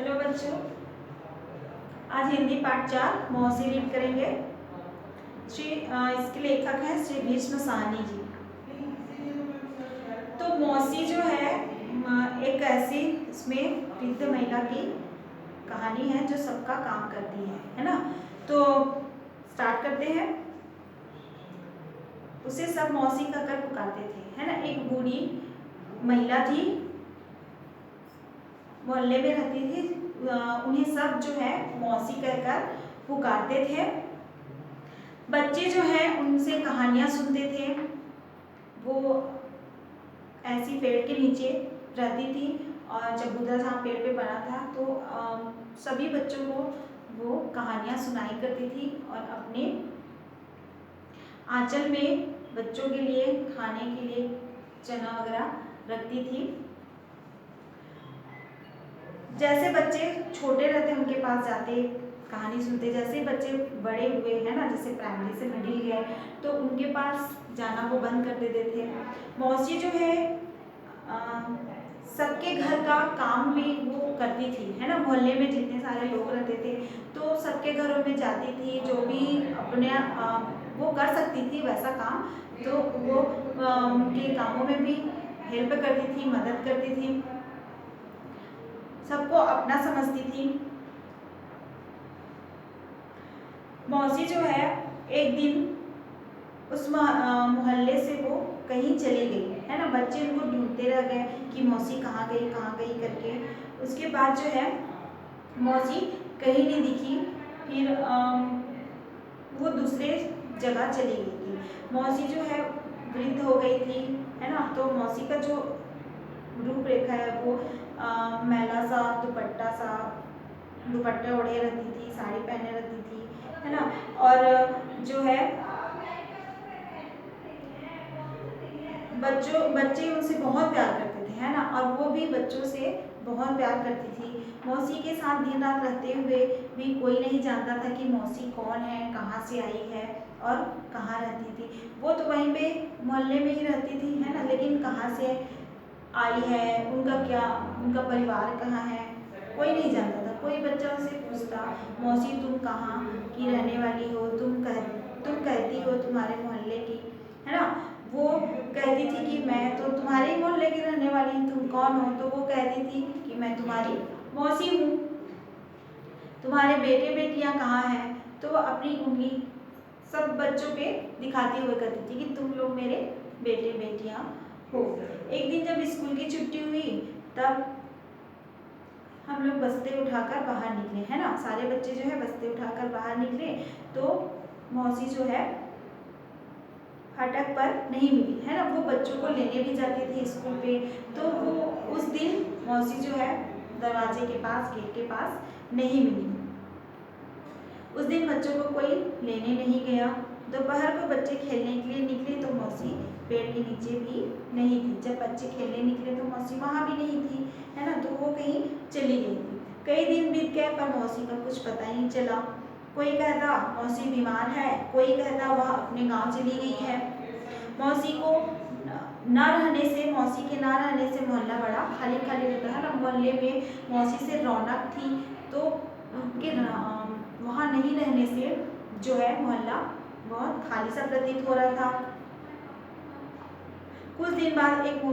Hello बच्चों, आज हिंदी पाठ 4 मौसी रीड करेंगे। इसके लेखक हैं श्री भीष्म साहनी जी। तो मौसी जो है एक ऐसी इसमें वृद्ध महिला की कहानी है जो सबका काम करती है ना। तो स्टार्ट करते हैं। उसे सब मौसी कहकर पुकारते थे, है ना। एक बूढ़ी महिला थी, मोहल्ले में रहती थी। उन्हें सब जो है मौसी कहकर पुकारते थे। बच्चे जो है उनसे कहानियां सुनते थे। वो ऐसी पेड़ के नीचे रहती थी और चबूतरा जहाँ पेड़ पे बना था, तो सभी बच्चों को वो कहानियां सुनाई करती थी और अपने आंचल में बच्चों के लिए खाने के लिए चना वगैरह रखती थी। जैसे बच्चे छोटे रहते उनके पास जाते, कहानी सुनते। जैसे बच्चे बड़े हुए हैं ना, जैसे प्राइमरी से मिडिल गए, तो उनके पास जाना वो बंद कर देते थे। मौसी जो है सबके घर का काम भी वो करती थी, है ना। मोहल्ले में जितने सारे लोग रहते थे तो सबके घरों में जाती थी। जो भी अपने वो कर सकती थी वैसा काम, तो वो उनके कामों में भी हेल्प करती थी, मदद करती थी, सबको अपना समझती थी। मौसी जो है एक दिन उस मोहल्ले से वो कहीं चली गई, है ना। बच्चे उनको ढूंढते रह गए कि मौसी कहाँ गई करके। उसके बाद जो है मौसी कहीं नहीं दिखी। फिर वो दूसरे जगह चली गई थी। मौसी जो है वृद्ध हो गई थी, है ना। तो मौसी का जो रूपरेखा है वो मैला सा दुपट्टा ओढ़े रहती थी, साड़ी पहने रहती थी, है ना। और जो है बच्चे उनसे बहुत प्यार करते थे, है ना। और वो भी बच्चों से बहुत प्यार करती थी। मौसी के साथ दिन रात रहते हुए भी कोई नहीं जानता था कि मौसी कौन है, कहाँ से आई है और कहाँ रहती थी। वो तो वहीं पे मोहल्ले में ही रहती थी, है ना। लेकिन कहाँ से आई है, उनका परिवार कहाँ है, कोई नहीं जानता था। कोई बच्चा उनसे पूछता, मौसी तुम कहाँ की रहने वाली हो, तुम कहती हो तुम्हारे मोहल्ले की, है ना। वो कहती थी कि मैं तो तुम्हारे ही मोहल्ले की रहने वाली हूँ, तुम कौन हो। तो वो कहती थी कि मैं तुम्हारी मौसी हूँ। तुम्हारे बेटे बेटियाँ कहाँ हैं। तो वो अपनी उंगली सब बच्चों पे दिखाती हुए कहती थी कि तुम लोग मेरे बेटे बेटियाँ हो। एक दिन जब स्कूल की छुट्टी हुई तब हम लोग बस्ते उठाकर बाहर निकले, है ना। सारे बच्चे जो है बस्ते उठाकर बाहर निकले तो मौसी जो है फाटक पर नहीं मिली, है ना। वो बच्चों को लेने भी जाती थी स्कूल पे। तो वो उस दिन मौसी जो है दरवाजे के पास, गेट के पास नहीं मिली। उस दिन बच्चों को कोई लेने नहीं गया। दोपहर को बच्चे खेलने के लिए निकले तो मौसी पेड़ के नीचे भी नहीं थी। जब बच्चे खेलने निकले तो मौसी वहाँ भी नहीं थी, है ना। तो वो कहीं चली गई थी। कई दिन बीत गए पर मौसी का कुछ पता ही नहीं चला। कोई कहता मौसी बीमार है, कोई कहता वह अपने गांव चली गई है। मौसी को मौसी के ना रहने से मोहल्ला बड़ा खाली खाली रहता है ना। मोहल्ले में मौसी से रौनक थी, तो उनके वहाँ नहीं रहने से जो है मोहल्ला बहुत खाली सा प्रतीत हो रहा था। कुछ दिन बाद एक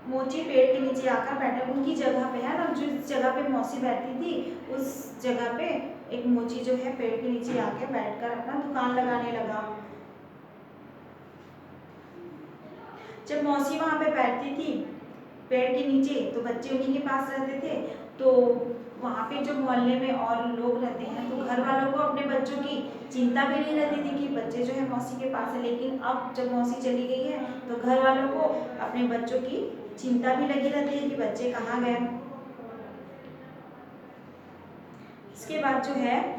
मोची पेड़ के नीचे आकर बैठा। उनकी जगह पे, है ना, जिस जगह पे मौसी बैठती थी उस जगह पे एक मोची जो है पेड़ के नीचे आके बैठकर अपना दुकान लगाने लगा। जब मौसी वहाँ पे बैठती थी पेड़ के नीचे तो बच्चे उन्हीं के पास रहते थे। तो वहाँ पे जो मोहल्ले में और लोग रहते हैं तो घर वालों को अपने बच्चों की चिंता भी नहीं रहती थी कि बच्चे जो है मौसी के पास है। लेकिन अब जब मौसी चली गई है तो घर वालों को अपने बच्चों की चिंता भी लगी रहती है कि बच्चे कहाँ गए। इसके बाद जो है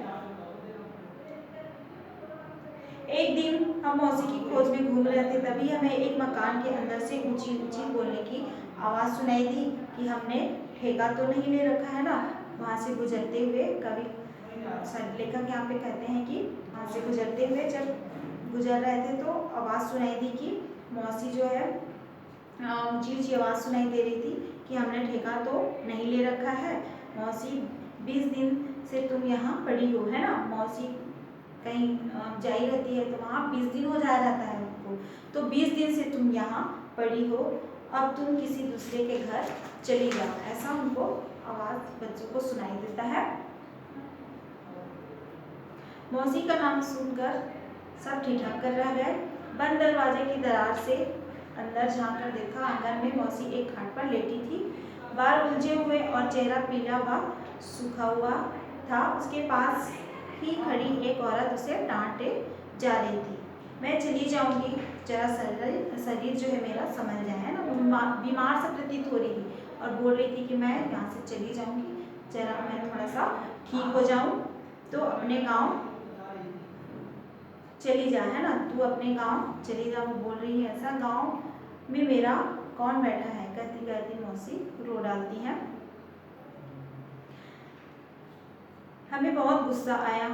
एक दिन हम मौसी की खोज में घूम रहे थे, तभी हमें एक मकान के अंदर से ऊंची ऊंची बोलने की आवाज़ सुनाई दी कि हमने ठेका तो नहीं ले रखा है ना। वहाँ से गुजरते हुए कवि लेखक यहाँ पे कहते हैं कि वहाँ से गुजरते हुए जब गुजर रहे थे तो आवाज़ सुनाई दी कि मौसी जो है ऊंची ऊंची आवाज़ सुनाई दे रही थी कि हमने ठेका तो नहीं ले रखा है, मौसी 20 दिन से तुम यहाँ पड़ी हो, है ना। मौसी कहीं जाई रहती है तो वहाँ 20 दिन हो जाया जाता है उनको, तो 20 दिन से तुम यहाँ पड़ी हो, अब तुम किसी दूसरे के घर चली जाओ, ऐसा उनको आवाज़ बच्चों को सुनाई देता है। मौसी का नाम सुनकर सब ठिठक कर रह गए। बंद दरवाजे की दरार से अंदर झांक कर देखा, आंगन में मौसी एक खाट पर लेटी थी। बाल उलझे हुए और चेहरा पीला व सूखा हुआ था। उसके पास ही खड़ी एक औरत उसे डांटे जा रही थी। मैं चली जाऊंगी, जरा शरीर जो है मेरा संभल जाए, है ना। बीमार सा प्रतीत हो रही थी और बोल रही थी कि मैं यहाँ से चली जाऊंगी, जरा मैं थोड़ा सा ठीक हो जाऊं तो अपने गांव चली जा, है ना। तू अपने गांव चली जा, वो बोल रही है ऐसा। गांव में मेरा कौन बैठा है, कहती कहती मौसी रो डालती है। हमें बहुत गुस्सा आया।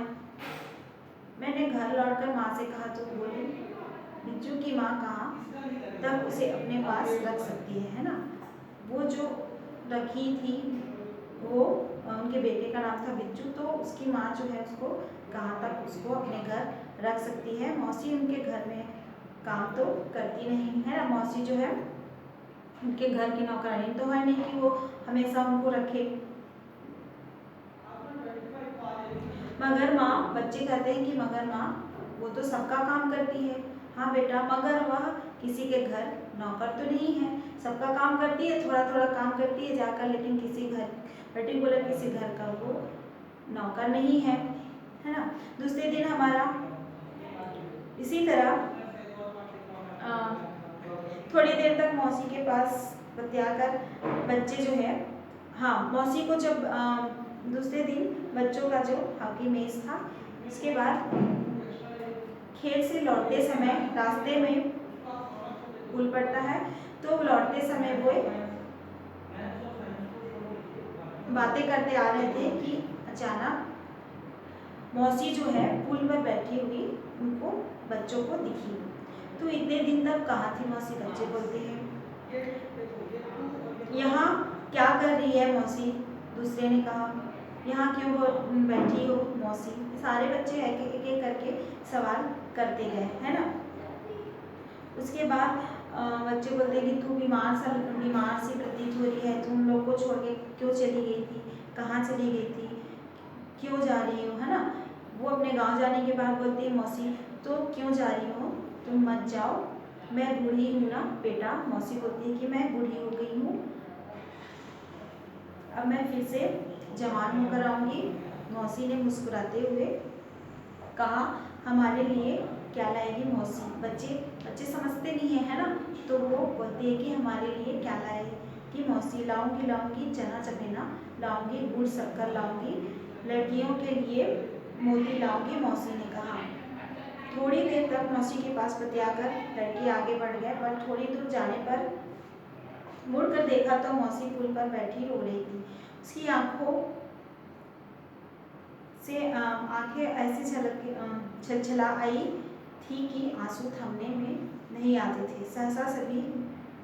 मैंने घर लौटकर माँ से कहा तो बोली बिज्जू की माँ कहाँ तब उसे अपने पास रख सकती है ना। वो जो रखी थी वो उनके बेटे का नाम था बिज्जू, तो उसकी माँ जो है उसको कहाँ तक उसको अपने घर रख सकती है। मौसी उनके घर में काम तो करती नहीं है ना। मौसी जो है उनके घर की नौकरानी तो है नहीं कि वो हमेशा उनको रखे। मगर माँ, बच्चे कहते हैं कि मगर माँ वो तो सबका काम करती है। हाँ बेटा, मगर वह किसी के घर नौकर तो नहीं है, सबका काम करती है, थोड़ा थोड़ा काम करती है जाकर, लेकिन किसी घर पर्टिकुलर किसी घर का वो नौकर नहीं है ना। दूसरे दिन हमारा इसी तरह थोड़ी देर तक मौसी के पास बतियाकर बच्चे जो है, हाँ मौसी को जब दूसरे दिन बच्चों का जो हॉकी मैच था, उसके बाद खेल से लौटते समय रास्ते में पुल पड़ता है, तो लौटते समय वो बातें करते आ रहे थे कि अचानक मौसी जो है पुल पर बैठी हुई उनको बच्चों को दिखी। तो इतने दिन तक कहाँ थी मौसी, बच्चे बोलते हैं। यहाँ क्या कर रही है मौसी, दूसरे ने कहा। यहाँ क्यों बैठी हो मौसी, सारे बच्चे एक एक करके सवाल करते गए, है ना। उसके बाद बच्चे बोलते हैं कि तू बीमार सी प्रतीत हो रही है, तुम लोग को छोड़ के क्यों चली गई थी, कहाँ चली गई थी, क्यों जा रही हो, है ना। वो अपने गांव जाने के बाद बोलती है मौसी तो क्यों जा रही हो, तुम मत जाओ, मैं बूढ़ी हूँ ना बेटा। मौसी बोलती है कि मैं बूढ़ी हो गई हूँ, अब मैं फिर से जवान होकर आऊँगी। मौसी ने मुस्कुराते हुए कहा, हमारे लिए क्या लाएगी मौसी। बच्चे समझते नहीं है, है ना, तो वो बोलते हैं कि हमारे लिए क्या लाएगी मौसी। लाऊंगी चना चमेना लाऊंगी, गुड़ शक्कर लाऊंगी, लड़कियों के लिए मोती लाऊंगी, मौसी ने कहा। थोड़ी देर तक मौसी के पास बतियाकर लड़के आगे बढ़ गए, पर थोड़ी दूर जाने पर मुड़कर देखा तो मौसी पुल पर बैठी रो रही थी। उसकी आंखों से आंखें ऐसी छलछला आई थी कि आंसू थमने में नहीं आते थे। सहसा सभी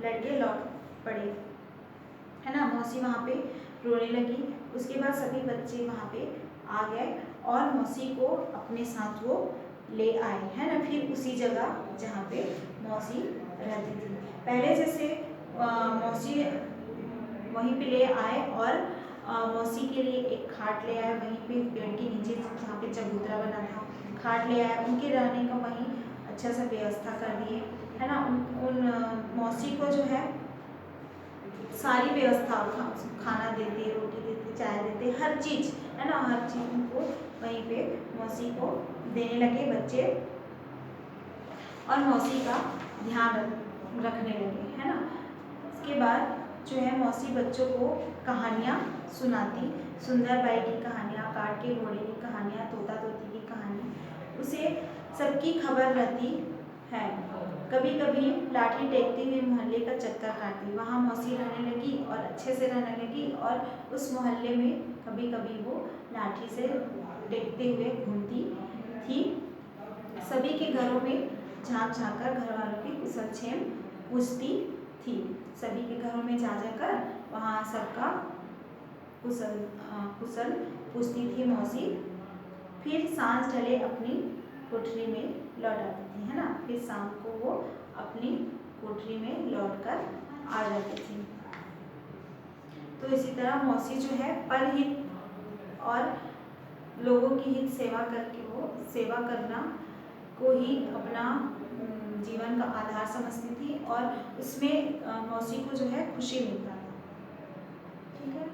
लड़के लौट पड़े, है ना। मौसी वहाँ पे रोने लगी। उसके बाद सभी बच्चे वहाँ पे आ गए और मौसी को अपने साथ वो ले आए, है ना। फिर उसी जगह जहाँ पे मौसी रहती थी पहले जैसे मौसी वहीं पे ले आए और मौसी के लिए एक खाट ले आए, वहीं पे पेड़ के नीचे जहाँ पे चबूतरा बना था खाट ले आए, उनके रहने का वहीं अच्छा सा व्यवस्था कर दिए, है ना। उन मौसी को जो है सारी व्यवस्था, खाना देते, रोटी देते, चाय देते, हर चीज़, है ना, हर चीज़ उनको वहीं पे मौसी को देने लगे बच्चे और मौसी का ध्यान रखने लगे, है ना। इसके बाद जो है मौसी बच्चों को कहानियाँ सुनाती, सुंदर बाई की कहानियाँ, काट के घोड़े की कहानियाँ, तोता तोती की कहानी, उसे सबकी खबर रहती है। कभी कभी लाठी टेकती हुई मोहल्ले का चक्कर काटती, वहाँ मौसी रहने लगी और अच्छे से रहने लगी और उस मोहल्ले में कभी कभी वो लाठी से टेकते हुए घूमती थी। सभी के घरों में झाँक झाँक कर घर वालों की कुशलक्षेम पूछती थी। सभी के घरों में जा जाकर वहाँ सबका कुशल पूछती थी मौसी। फिर सांझ ढले अपनी कोठरी में लौट आती थी, है ना। फिर शाम को वो अपनी कोठरी में लौट कर आ जाती थी। तो इसी तरह मौसी जो है परहित और लोगों की हित सेवा करके वो सेवा करना को ही अपना जीवन का आधार समझती थी और उसमें मौसी को जो है खुशी मिलता था। ठीक है।